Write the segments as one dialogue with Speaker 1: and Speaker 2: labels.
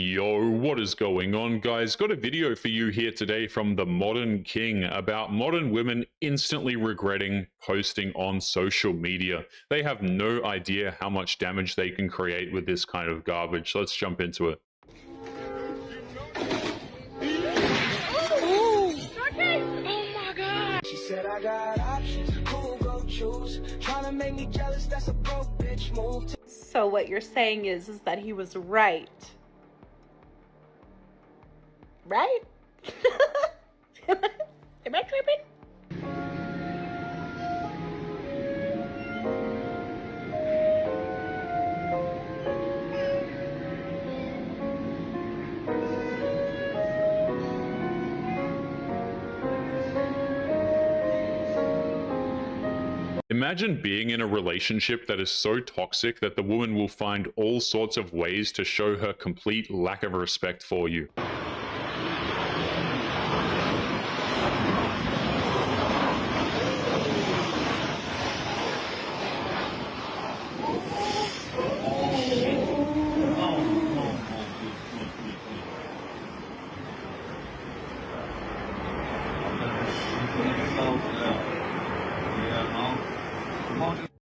Speaker 1: Yo, what is going on, guys? Got a video for you here today from the Modern King about modern women instantly regretting posting on social media. They have no idea how much damage they can create with this kind of garbage. Let's jump into it.
Speaker 2: She said I got options, cool, go choose. Trying to make me jealous, that's a broke bitch move.
Speaker 3: So what you're saying is that he was right. Right? Am I tripping?
Speaker 1: Imagine being in a relationship that is so toxic that the woman will find all sorts of ways to show her complete lack of respect for you.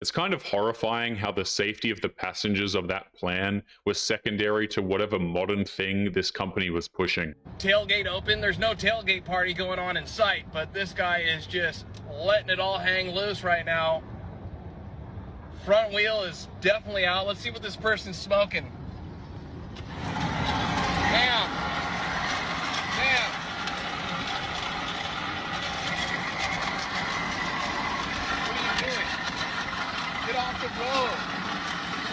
Speaker 1: It's kind of horrifying how the safety of the passengers of that plan was secondary to whatever modern thing this company was pushing.
Speaker 4: Tailgate open, there's no tailgate party going on in sight, but this guy is just letting it all hang loose right now. Front wheel is definitely out. Let's see what this person's smoking. Damn. Damn. What are you doing? Get off the road.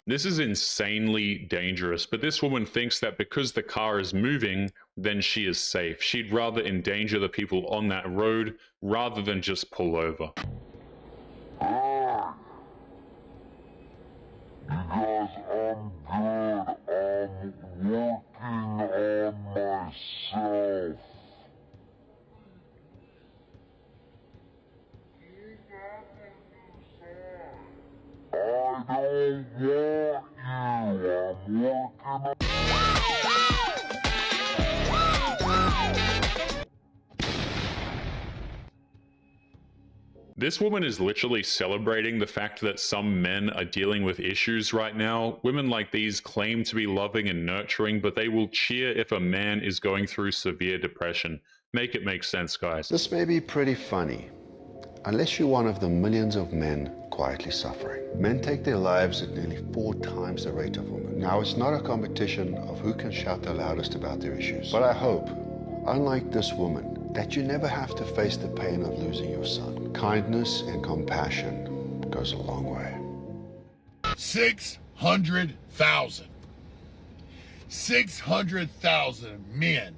Speaker 1: This is insanely dangerous, but this woman thinks that because the car is moving, then she is safe. She'd rather endanger the people on that road rather than just pull over.
Speaker 5: Because I'm good, I'm working on myself. I don't want you, I'm working on...
Speaker 1: This woman is literally celebrating the fact that some men are dealing with issues right now. Women like these claim to be loving and nurturing, but they will cheer if a man is going through severe depression. Make it make sense, guys.
Speaker 6: This may be pretty funny, unless you're one of the millions of men quietly suffering. Men take their lives at nearly 4 times the rate of women. Now, it's not a competition of who can shout the loudest about their issues, but I hope, unlike this woman, that you never have to face the pain of losing your son. Kindness and compassion goes a long way.
Speaker 7: 600,000. 600,000 men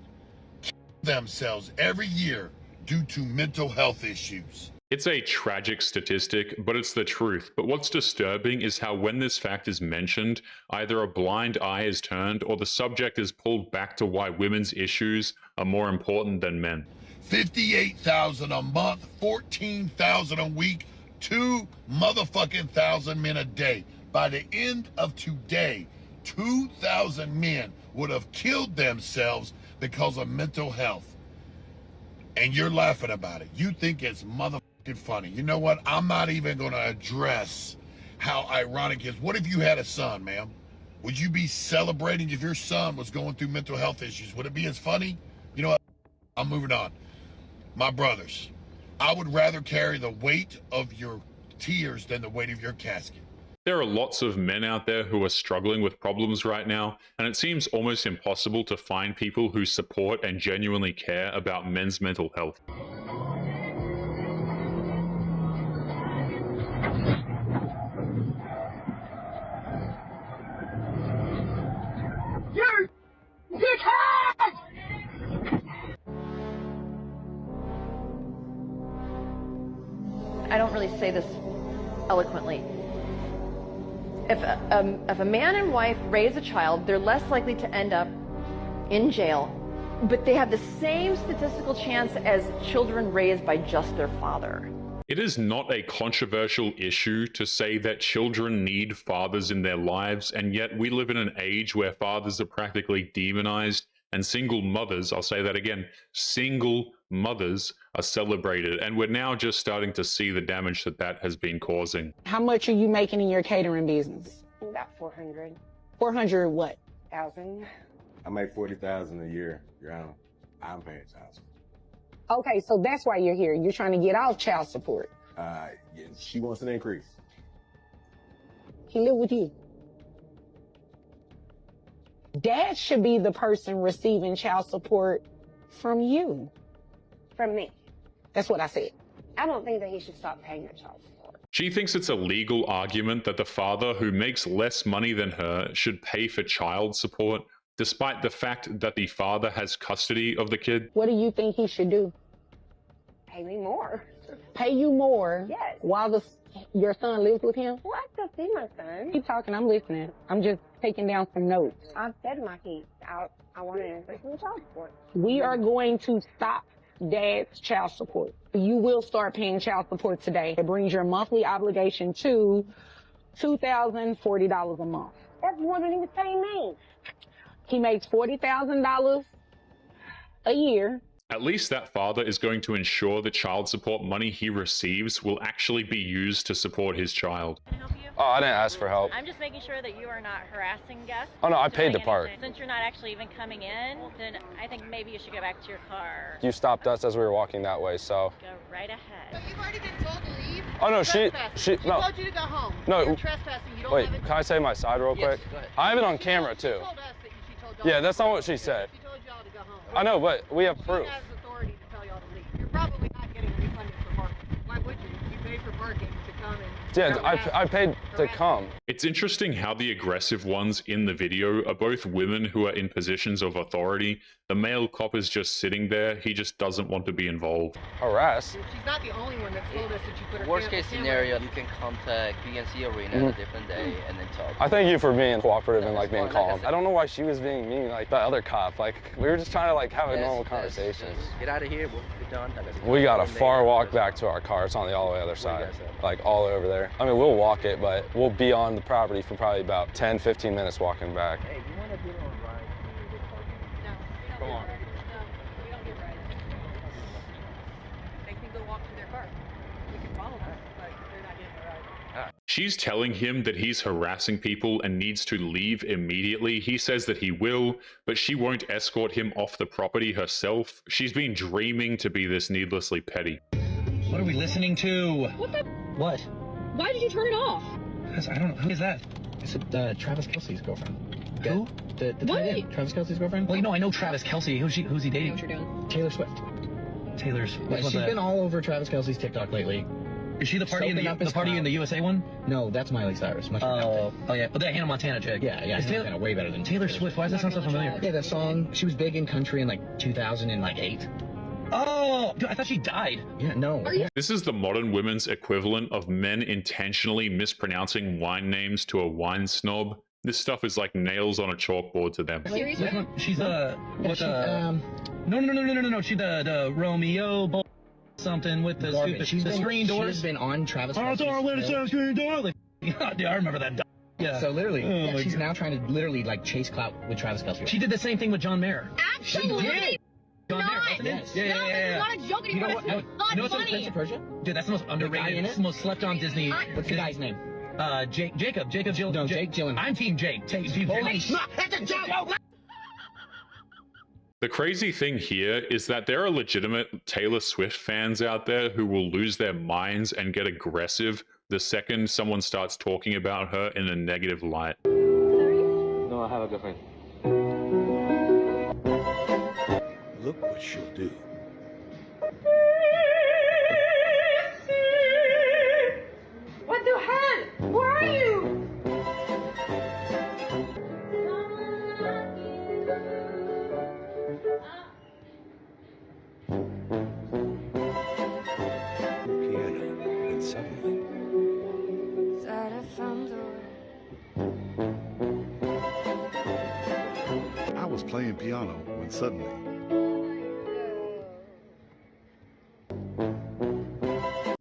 Speaker 7: kill themselves every year due to mental health issues.
Speaker 1: It's a tragic statistic, but it's the truth. But what's disturbing is how when this fact is mentioned, either a blind eye is turned or the subject is pulled back to why women's issues are more important than men.
Speaker 7: 58,000 a month, 14,000 a week, 2 motherfucking thousand men a day. By the end of today, 2,000 men would have killed themselves because of mental health. And you're laughing about it. You think it's motherfucking funny. You know what? I'm not even going to address how ironic it is. What if you had a son, ma'am? Would you be celebrating if your son was going through mental health issues? Would it be as funny? You know what? I'm moving on. My brothers, I would rather carry the weight of your tears than the weight of your casket.
Speaker 1: There are lots of men out there who are struggling with problems right now, and it seems almost impossible to find people who support and genuinely care about men's mental health.
Speaker 2: You dickhead!
Speaker 8: I don't really say this eloquently. If a man and wife raise a child, they're less likely to end up in jail, but they have the same statistical chance as children raised by just their father.
Speaker 1: It is not a controversial issue to say that children need fathers in their lives, and yet we live in an age where fathers are practically demonized, and single mothers, I'll say that again, single mothers are celebrated, and we're now just starting to see the damage that that has been causing.
Speaker 9: How much are you making in your catering business?
Speaker 10: About 400,000.
Speaker 9: 400 what?
Speaker 11: I make $40,000 a year, Your Honor. I'm paying child support.
Speaker 9: Okay, so that's why you're here. You're trying to get off child support.
Speaker 11: Yeah, she wants an increase.
Speaker 9: He live with you. Dad should be the person receiving child support from you.
Speaker 10: From me.
Speaker 9: That's what I said.
Speaker 10: I don't think that he should stop paying the child support.
Speaker 1: She thinks it's a legal argument that the father who makes less money than her should pay for child support, despite the fact that the father has custody of the kid.
Speaker 9: What do you think he should do?
Speaker 10: Pay me more.
Speaker 9: Pay you more?
Speaker 10: Yes.
Speaker 9: While your son lives with him?
Speaker 10: Well, I still see my son.
Speaker 9: Keep talking, I'm listening. I'm just taking down some notes.
Speaker 10: I've fed my kids. I want to increase in child support.
Speaker 9: We are going to stop Dad's child support. You will start paying child support today. It brings your monthly obligation to $2,040 a month.
Speaker 10: That's more than he was paying me.
Speaker 9: He makes $40,000 a year.
Speaker 1: At least that father is going to ensure the child support money he receives will actually be used to support his child.
Speaker 12: Can I help you?
Speaker 13: Oh, I didn't ask for help.
Speaker 12: I'm just making sure that you are not harassing guests.
Speaker 13: Oh, no, I paid
Speaker 12: doing
Speaker 13: the park.
Speaker 12: anything. Since you're not actually even coming in, then I think maybe you should go back to your car.
Speaker 13: You stopped us as we were walking that way, so.
Speaker 12: Go right ahead.
Speaker 14: So you've already been told to leave?
Speaker 13: Oh, no, she no.
Speaker 14: told you to go home.
Speaker 13: No.
Speaker 14: You're trespassing. You don't
Speaker 13: Wait,
Speaker 14: have it.
Speaker 13: can I say my side real quick?
Speaker 14: Go ahead.
Speaker 13: I have it on camera, too.
Speaker 14: She told us that she told y'all
Speaker 13: Yeah,
Speaker 14: to
Speaker 13: that's
Speaker 14: go
Speaker 13: not
Speaker 14: home.
Speaker 13: what she said.
Speaker 14: She told y'all to go home.
Speaker 13: I know, but we have proof.
Speaker 14: She has authority to tell y'all to leave. You're probably not getting any funding for parking. Why would you? You pay for parking to come and...
Speaker 13: Yeah, I paid to come.
Speaker 1: It's interesting how the aggressive ones in the video are both women who are in positions of authority. The male cop is just sitting there. He just doesn't want to be involved.
Speaker 13: Harass?
Speaker 14: She's not the only one that's told us that you put her
Speaker 15: Worst case scenario,
Speaker 14: camera.
Speaker 15: you can contact PNC Arena a different day and then talk.
Speaker 13: I thank you for being cooperative and like being calm. I don't know why she was being mean like the other cop. Like we were just trying to like have a normal conversation.
Speaker 15: Get out of here. We're done.
Speaker 13: We got a far walk back to our car. It's on the all the way other side, like all over there. I mean, we'll walk it, but we'll be on the property for probably about 10, 15 minutes walking back.
Speaker 15: Hey, you want to do it on ride?
Speaker 14: No,
Speaker 13: Come on.
Speaker 14: we don't get rides. They can go walk to their car. We can follow them, but they're not getting a ride.
Speaker 1: She's telling him that he's harassing people and needs to leave immediately. He says that he will, but she won't escort him off the property herself. She's been dreaming to be this needlessly petty.
Speaker 16: What are we listening to?
Speaker 17: What the?
Speaker 16: What?
Speaker 17: Why did you turn it off?
Speaker 16: I don't know. Who is that?
Speaker 17: It's Travis Kelce's girlfriend.
Speaker 16: Who?
Speaker 17: The tight end. Travis Kelce's girlfriend?
Speaker 16: Well, you know, I know Travis Kelce. Who's he
Speaker 17: I know
Speaker 16: dating?
Speaker 17: what you're doing. Taylor Swift.
Speaker 16: Taylor's.
Speaker 17: Yeah, she's been all over Travis Kelce's TikTok lately.
Speaker 16: Is she the party in the party in the USA one?
Speaker 17: No, that's Miley Cyrus. Much
Speaker 16: Oh yeah. But that Hannah Montana chick.
Speaker 17: Yeah.
Speaker 16: Is
Speaker 17: Taylor way better than
Speaker 16: Taylor Swift. Why does that sound so familiar?
Speaker 17: Yeah, that song. She was big in country in like 2008.
Speaker 16: Oh, dude, I thought she died.
Speaker 17: Yeah, no.
Speaker 1: This is the modern women's equivalent of men intentionally mispronouncing wine names to a wine snob. This stuff is like nails on a chalkboard to them.
Speaker 17: Seriously?
Speaker 16: She's No. She the Romeo something with the stupid the screen door.
Speaker 17: She's been on Travis.
Speaker 16: Oh, the screen door. Like, yeah, I remember that. Yeah.
Speaker 17: So literally, she's now trying to literally like chase clout with Travis Kelce.
Speaker 16: She did the same thing with John Mayer.
Speaker 17: Absolutely.
Speaker 16: John Mayer, wasn't it?
Speaker 17: Yes.
Speaker 16: Yeah.
Speaker 17: Not a joke anymore. You know what's on Prince of Persia?
Speaker 16: Dude, that's the most underrated. It's the most slept on Disney.
Speaker 17: What's the guy's name?
Speaker 16: Jacob Jill.
Speaker 17: No, Jake Gyllenhaal.
Speaker 16: I'm Team Jake. Team
Speaker 17: Holy
Speaker 16: Jake.
Speaker 17: shit! That's a joke.
Speaker 1: The crazy thing here is that there are legitimate Taylor Swift fans out there who will lose their minds and get aggressive the second someone starts talking about her in a negative light.
Speaker 15: No, I have a girlfriend.
Speaker 6: Look what she'll do.
Speaker 3: What the hell? Where are you?
Speaker 6: Piano, and suddenly. I was playing piano when suddenly.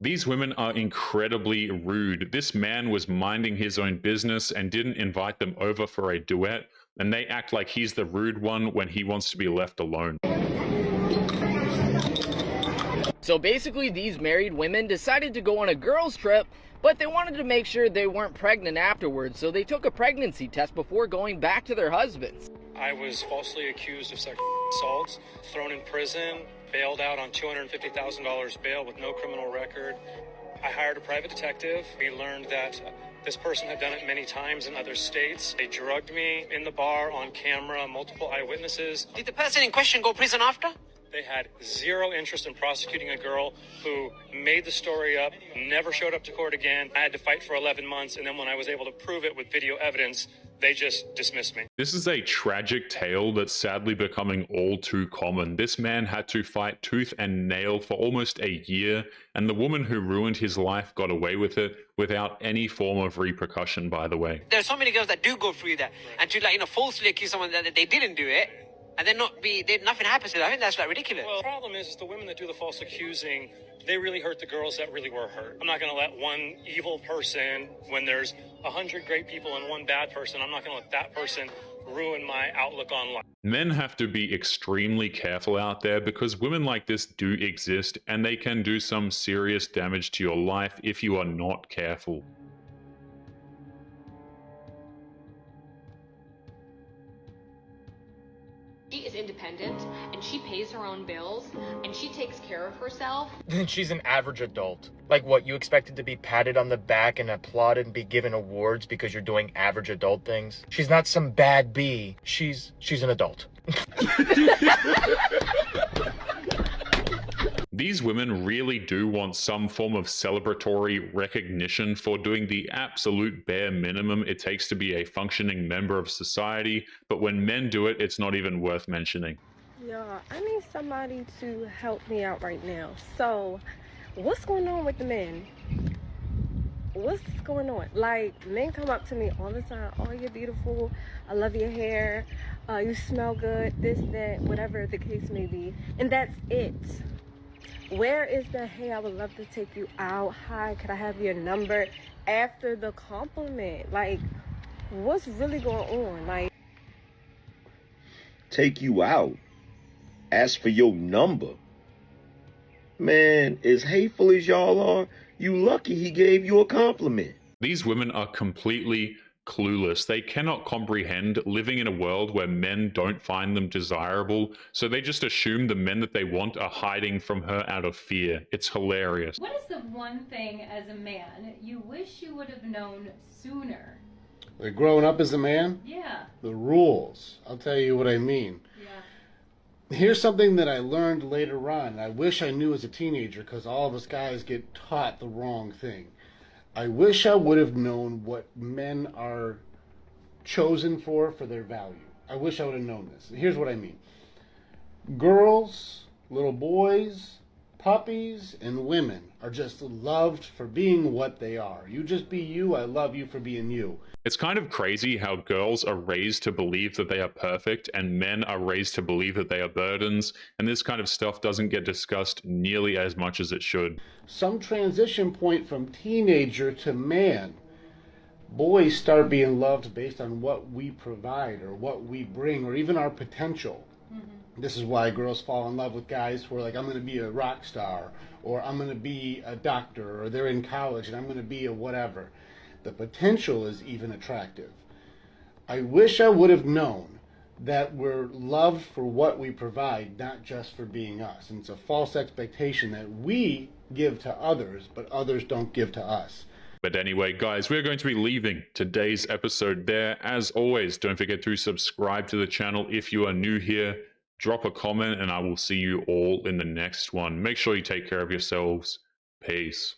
Speaker 1: These women are incredibly rude. This man was minding his own business and didn't invite them over for a duet, and they act like he's the rude one when he wants to be left alone.
Speaker 18: So basically, these married women decided to go on a girls' trip, but they wanted to make sure they weren't pregnant afterwards, so they took a pregnancy test before going back to their husbands.
Speaker 19: I was falsely accused of sexual assault, thrown in prison, bailed out on $250,000 bail with no criminal record. I hired a private detective. We learned that this person had done it many times in other states. They drugged me in the bar on camera, multiple eyewitnesses.
Speaker 14: Did the person in question go prison after?
Speaker 19: They had zero interest in prosecuting a girl who made the story up, never showed up to court again. I had to fight for 11 months, and then when I was able to prove it with video evidence, they just dismissed me.
Speaker 1: This is a tragic tale that's sadly becoming all too common. This man had to fight tooth and nail for almost a year, and the woman who ruined his life got away with it without any form of repercussion, by the way.
Speaker 14: There's so many girls that do go through that, and to falsely accuse someone that they didn't do it, and then nothing happens to them. I think that's ridiculous.
Speaker 19: Well, the problem is the women that do the false accusing, they really hurt the girls that really were hurt. I'm not going to let one evil person, when there's 100 great people and one bad person, I'm not going to let that person ruin my outlook on life.
Speaker 1: Men have to be extremely careful out there because women like this do exist, and they can do some serious damage to your life if you are not careful.
Speaker 20: She is independent and she pays her own bills and she takes care of herself.
Speaker 21: She's an average adult. Like what, you expected to be patted on the back and applauded and be given awards because you're doing average adult things? She's not some bad bee. She's an adult.
Speaker 1: These women really do want some form of celebratory recognition for doing the absolute bare minimum it takes to be a functioning member of society, but when men do it, it's not even worth mentioning.
Speaker 22: Yeah, I need somebody to help me out right now. So, what's going on with the men? What's going on? Like, men come up to me all the time. Oh, you're beautiful. I love your hair. You smell good. This, that, whatever the case may be. And that's it. Where is the, hey, I would love to take you out. Hi, could I have your number? After the compliment. Like, what's really going on? Like,
Speaker 23: take you out. Ask for your number. Man, as hateful as y'all are, you lucky he gave you a compliment.
Speaker 1: These women are completely clueless. They cannot comprehend living in a world where men don't find them desirable, so they just assume the men that they want are hiding from her out of fear. It's hilarious.
Speaker 24: What is the one thing as a man you wish you would have known sooner?
Speaker 25: Like growing up as a man?
Speaker 24: Yeah.
Speaker 25: The rules. I'll tell you what I mean.
Speaker 24: Yeah.
Speaker 25: Here's something that I learned later on. I wish I knew as a teenager, because all of us guys get taught the wrong thing. I wish I would have known what men are chosen for their value. I wish I would have known this. Here's what I mean. Girls, little boys, puppies, and women are just loved for being what they are. You just be you. I love you for being you.
Speaker 1: It's kind of crazy how girls are raised to believe that they are perfect and men are raised to believe that they are burdens, and this kind of stuff doesn't get discussed nearly as much as it should.
Speaker 25: Some transition point from teenager to man, boys start being loved based on what we provide or what we bring or even our potential. This is why girls fall in love with guys who are like, I'm going to be a rock star, or I'm going to be a doctor, or they're in college and I'm going to be a whatever. The potential is even attractive. I wish I would have known that we're loved for what we provide, not just for being us. And it's a false expectation that we give to others, but others don't give to us.
Speaker 1: But anyway, guys, we're going to be leaving today's episode there. As always, don't forget to subscribe to the channel if you are new here. Drop a comment, and I will see you all in the next one. Make sure you take care of yourselves. Peace.